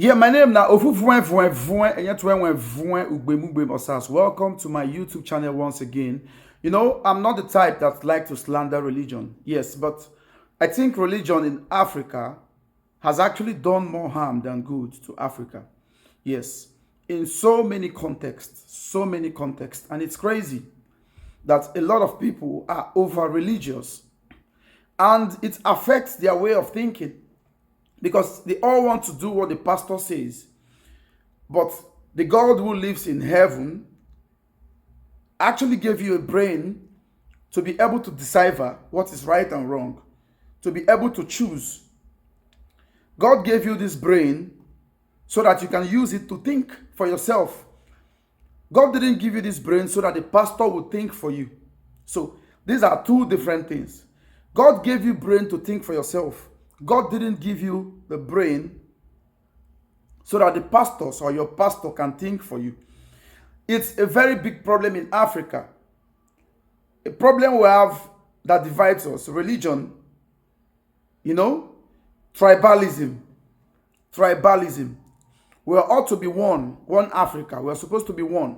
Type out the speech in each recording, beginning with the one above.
Yeah, my name now Osas. Welcome to my YouTube channel once again. You know, I'm not the type that like to slander religion. Yes, but I think religion in Africa has actually done more harm than good to Africa. Yes, in so many contexts, and it's crazy that a lot of people are over religious and it affects their way of thinking because they all want to do what the pastor says. But the God who lives in heaven actually gave you a brain to be able to decipher what is right and wrong, to be able to choose. God gave you this brain so that you can use it to think for yourself. God didn't give you this brain so that the pastor would think for you. So these are two different things. God gave you brain to think for yourself. God didn't give you the brain so that the pastors or your pastor can think for you. It's a very big problem in Africa. A problem we have that divides us, religion, you know, tribalism. Tribalism. We ought to be one Africa. We're supposed to be one.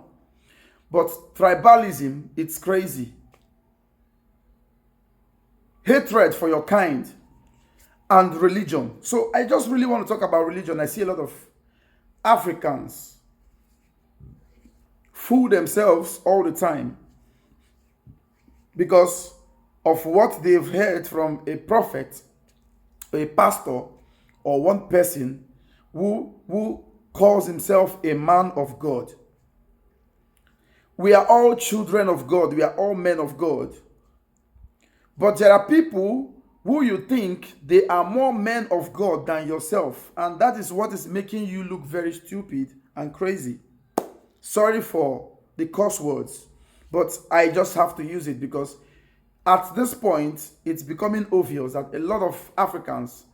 But tribalism, it's crazy. Hatred for your kind and religion. So I just really want to talk about religion. I see a lot of Africans fool themselves all the time because of what they've heard from a prophet, a pastor, or one person who calls himself a man of God. We are all children of God. We are all men of God. But there are people who you think they are more men of God than yourself. And that is what is making you look very stupid and crazy. Sorry for the curse words, but I just have to use it because at this point, it's becoming obvious that a lot of Africans,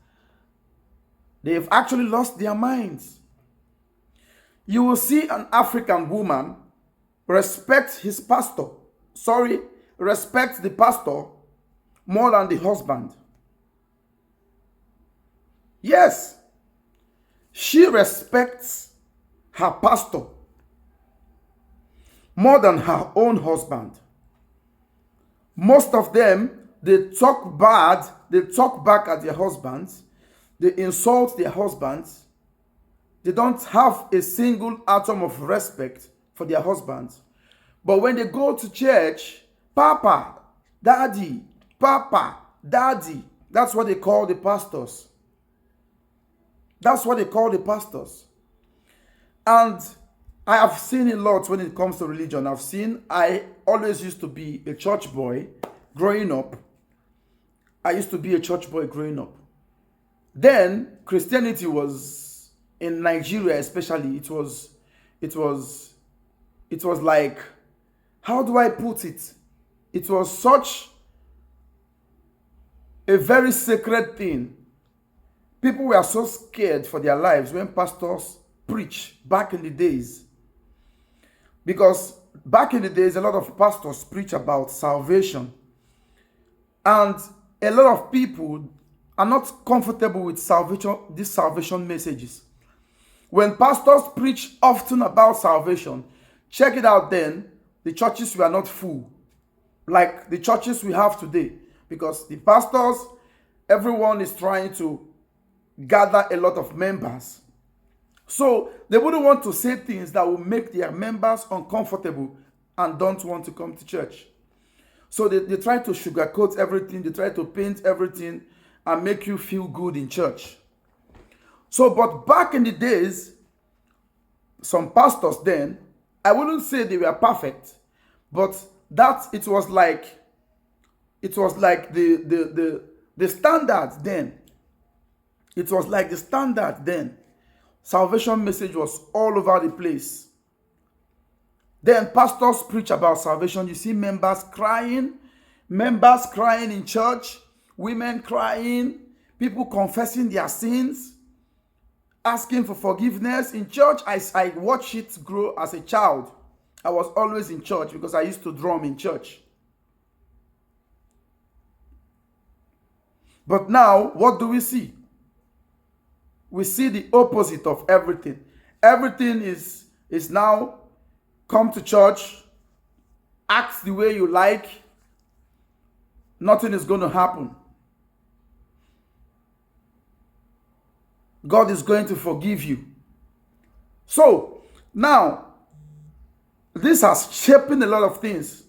they've actually lost their minds. You will see an African woman respect his pastor. Respect the pastor more than the husband. Yes, she respects her pastor more than her own husband. Most of them, they talk bad, they talk back at their husbands, they insult their husbands. They don't have a single atom of respect for their husbands. But when they go to church, Papa, Daddy, Papa, Daddy, that's what they call the pastors. That's what they call the pastors. And I have seen a lot when it comes to religion. I always used to be a church boy growing up. I used to be a church boy growing up. Then Christianity was, in Nigeria especially, it was like, how do I put it? It was such a very sacred thing. People were so scared for their lives when pastors preach back in the days. Because back in the days, a lot of pastors preach about salvation. And a lot of people are not comfortable with salvation, these salvation messages. When pastors preach often about salvation, check it out then, the churches were not full. Like the churches we have today. Because the pastors, everyone is trying to gather a lot of members. So they wouldn't want to say things that will make their members uncomfortable and don't want to come to church. So they try to sugarcoat everything, they try to paint everything and make you feel good in church. So, but back in the days, some pastors then, I wouldn't say they were perfect, but that it was like the standard then. It was like the standard then. Salvation message was all over the place. Then pastors preach about salvation. You see members crying in church, women crying, people confessing their sins, asking for forgiveness. In church, I watched it grow as a child. I was always in church because I used to drum in church. But now, what do we see? we see the opposite of everything. Everything is now come to church, act the way you like, nothing is going to happen. God is going to forgive you. So now, this has shaped a lot of things.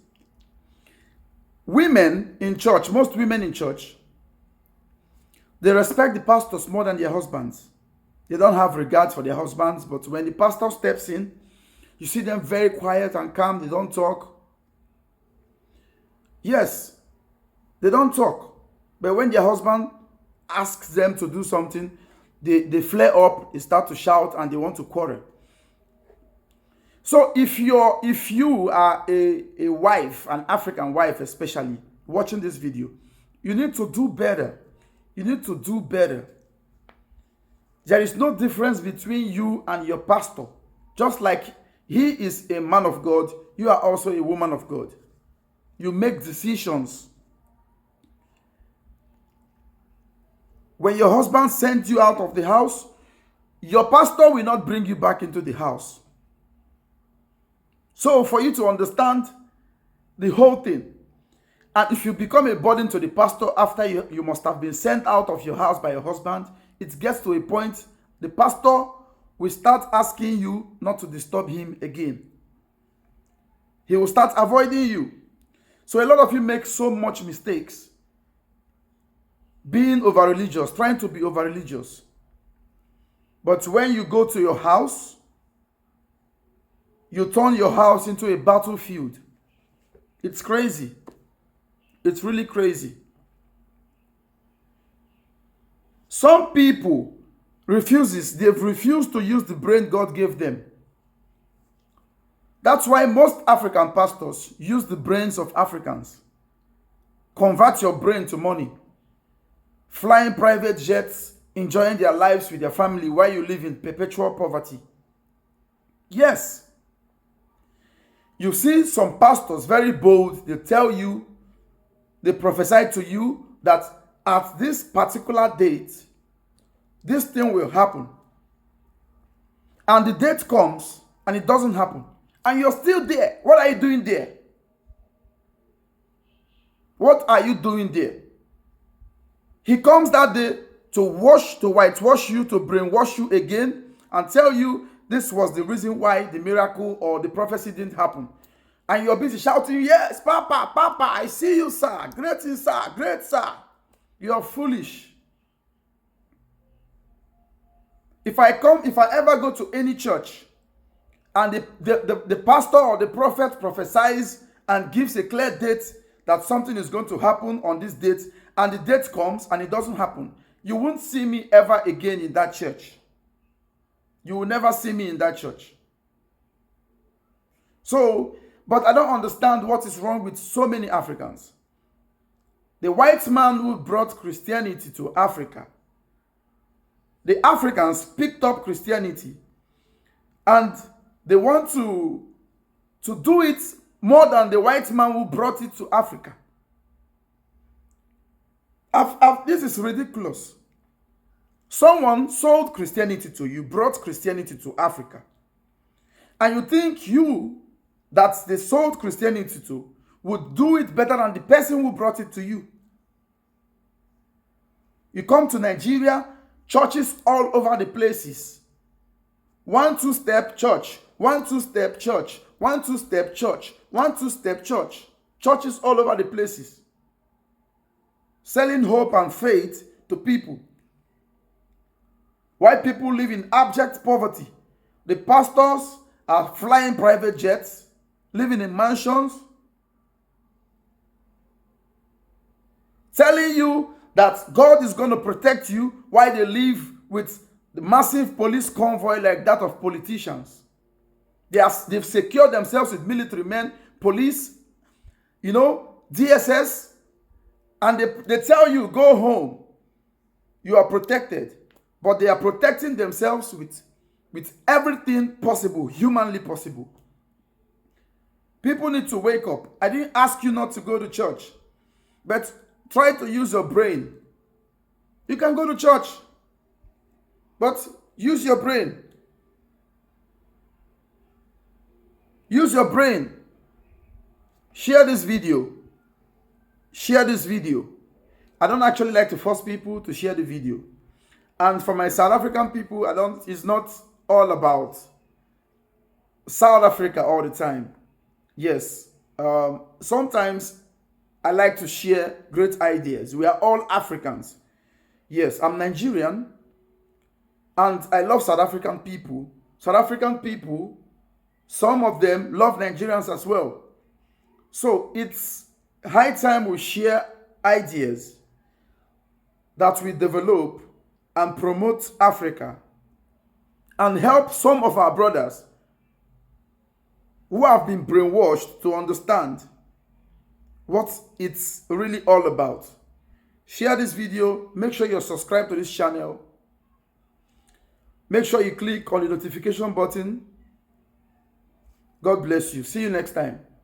Women in church, most women in church, they respect the pastors more than their husbands. They don't have regard for their husbands, but when the pastor steps in, you see them very quiet and calm. They don't talk. Yes, they don't talk. But when their husband asks them to do something, they flare up, they start to shout, and they want to quarrel. So if you are a wife, an African wife especially, watching this video, you need to do better. You need to do better. There is no difference between you and your pastor. Just like he is a man of God, you are also a woman of God. You make decisions. When your husband sends you out of the house, your pastor will not bring you back into the house. So for you to understand the whole thing, and if you become a burden to the pastor after you must have been sent out of your house by your husband, it gets to a point the pastor will start asking you not to disturb him again. He will start avoiding you. So a lot of you make so much mistakes. Being over-religious, trying to be over-religious. But when you go to your house, you turn your house into a battlefield. It's crazy. It's really crazy. Some people they've refused to use the brain God gave them. That's why most African pastors use the brains of Africans. Convert your brain to money. Flying private jets, enjoying their lives with their family while you live in perpetual poverty. Yes. You see some pastors very bold, they tell you, they prophesy to you that at this particular date, this thing will happen. And the date comes and it doesn't happen. And you're still there. What are you doing there? What are you doing there? He comes that day to whitewash you, to brainwash you again, and tell you this was the reason why the miracle or the prophecy didn't happen. And you're busy shouting, yes, Papa, Papa, I see you, sir. Great, sir. Great, sir. You're foolish. If I ever go to any church and the pastor or the prophet prophesies and gives a clear date that something is going to happen on this date, and the date comes and it doesn't happen, you won't see me ever again in that church. You will never see me in that church. So, but I don't understand what is wrong with so many Africans. The white man who brought Christianity to Africa, the Africans picked up Christianity and they want to do it more than the white man who brought it to Africa. This is ridiculous. Someone sold Christianity to you, brought Christianity to Africa. And you think you, that they sold Christianity to, would do it better than the person who brought it to you. You come to Nigeria, churches all over the places. 1 2-step church, 1 2-step church, 1 2-step church, 1 2-step church. Churches all over the places. Selling hope and faith to people. While people live in abject poverty, the pastors are flying private jets, living in mansions, telling you that God is going to protect you while they live with the massive police convoy like that of politicians. They've secured themselves with military men, police, DSS, and they tell you, go home. You are protected. But they are protecting themselves with everything possible, humanly possible. People need to wake up. I didn't ask you not to go to church, but try to use your brain. You can go to church. But use your brain. Use your brain. Share this video. Share this video. I don't actually like to force people to share the video. And for my South African people, it's not all about South Africa all the time. Yes. Sometimes I like to share great ideas. We are all Africans. Yes, I'm Nigerian and I love South African people. South African people, some of them love Nigerians as well. So it's high time we share ideas that we develop and promote Africa and help some of our brothers who have been brainwashed to understand what it's really all about. Share this video. Make sure you're subscribed to this channel. Make sure you click on the notification button. God bless you. See you next time.